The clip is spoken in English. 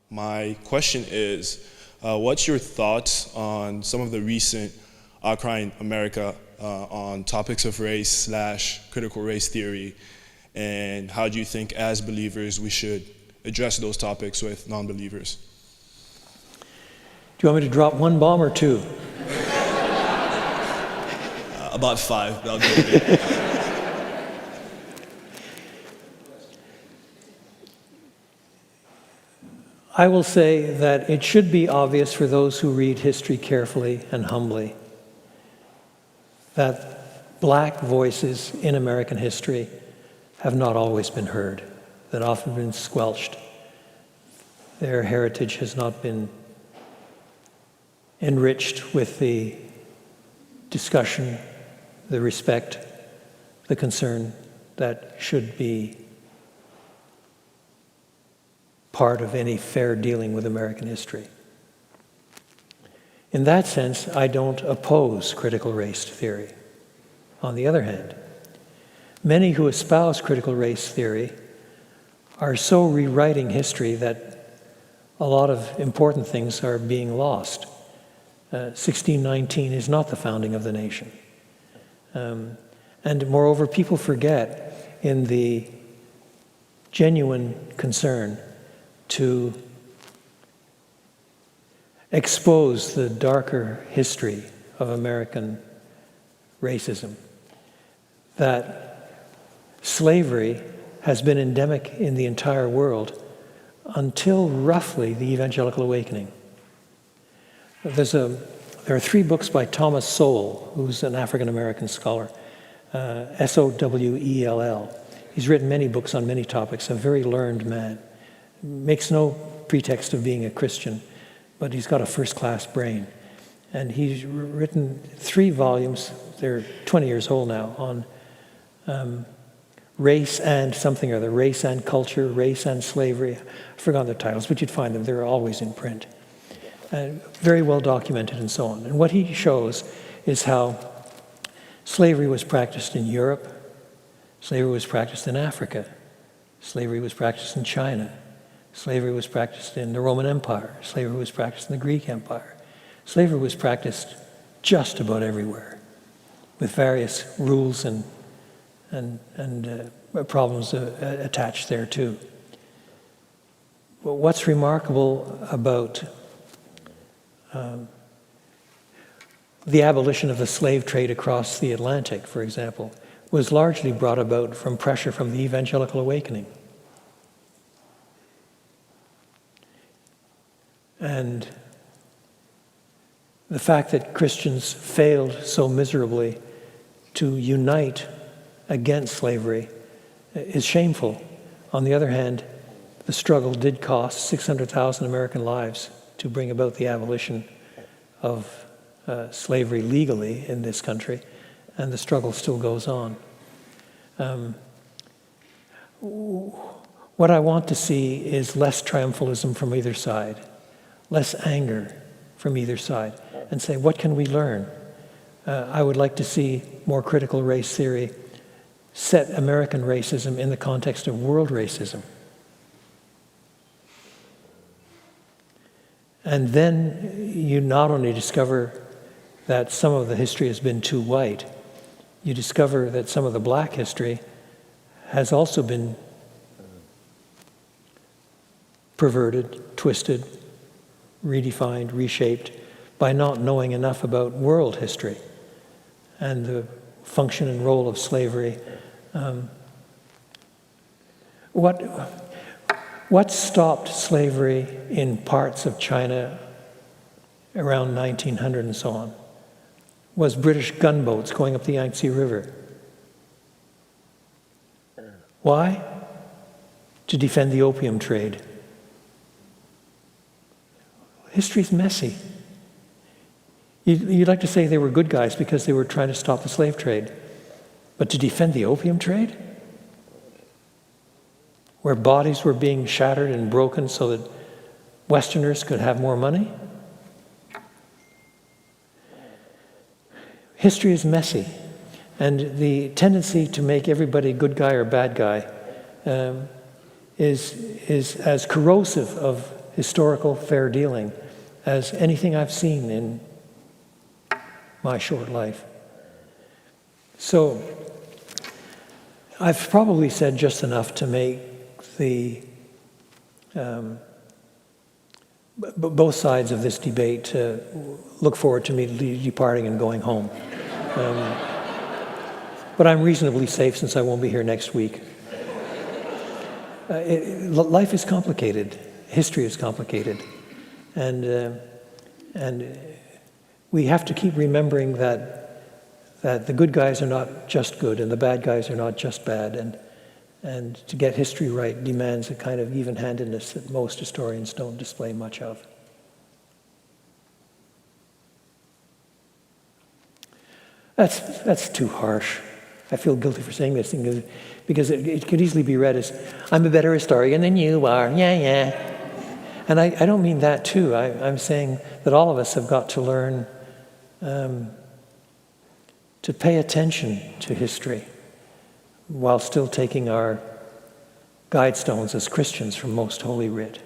My question is, what's your thoughts on some of the recent outcry in America on topics of race / critical race theory, and how do you think as believers we should address those topics with non-believers? Do you want me to drop one bomb or two? About 5, that'll be okay. I will say that it should be obvious for those who read history carefully and humbly that black voices in American history have not always been heard, that often been squelched. Their heritage has not been enriched with the discussion, the respect, the concern that should be part of any fair dealing with American history. In that sense, I don't oppose critical race theory. On the other hand, many who espouse critical race theory are so rewriting history that a lot of important things are being lost. 1619 is not the founding of the nation. And moreover, people forget in the genuine concern to expose the darker history of American racism, that slavery has been endemic in the entire world until roughly the Evangelical Awakening. There are 3 books by Thomas Sowell, who's an African-American scholar, Sowell. He's written many books on many topics, a very learned man. Makes no pretext of being a Christian, but he's got a first-class brain. And he's written 3 volumes, they're 20 years old now, on race and something or other, race and culture, race and slavery. I've forgotten the titles, but you'd find them, they're always in print. Very well documented and so on. And what he shows is how slavery was practiced in Europe, slavery was practiced in Africa, slavery was practiced in China, slavery was practiced in the Roman Empire, slavery was practiced in the Greek Empire. Slavery was practiced just about everywhere, with various rules and problems attached there too. But what's remarkable about the abolition of the slave trade across the Atlantic, for example, was largely brought about from pressure from the Evangelical Awakening. And the fact that Christians failed so miserably to unite against slavery is shameful. On the other hand, the struggle did cost 600,000 American lives to bring about the abolition of slavery legally in this country, and the struggle still goes on. What I want to see is less triumphalism from either side, less anger from either side, and say, what can we learn? I would like to see more critical race theory set American racism in the context of world racism. And then you not only discover that some of the history has been too white, you discover that some of the black history has also been perverted, twisted, redefined, reshaped by not knowing enough about world history and the function and role of slavery. What stopped slavery in parts of China around 1900 and so on was British gunboats going up the Yangtze River. Why? To defend the opium trade. History's messy. You'd like to say they were good guys because they were trying to stop the slave trade. But to defend the opium trade? Where bodies were being shattered and broken so that Westerners could have more money? History is messy, and the tendency to make everybody good guy or bad guy is as corrosive of historical fair dealing as anything I've seen in my short life. So I've probably said just enough to make the both sides of this debate look forward to me departing and going home. But I'm reasonably safe since I won't be here next week. Life is complicated. History is complicated. And we have to keep remembering that the good guys are not just good and the bad guys are not just bad. And to get history right demands a kind of even-handedness that most historians don't display much of. That's too harsh. I feel guilty for saying this thing because it could easily be read as, I'm a better historian than you are, yeah. And I don't mean that too. I'm saying that all of us have got to learn to pay attention to history while still taking our guidestones as Christians from Most Holy Writ.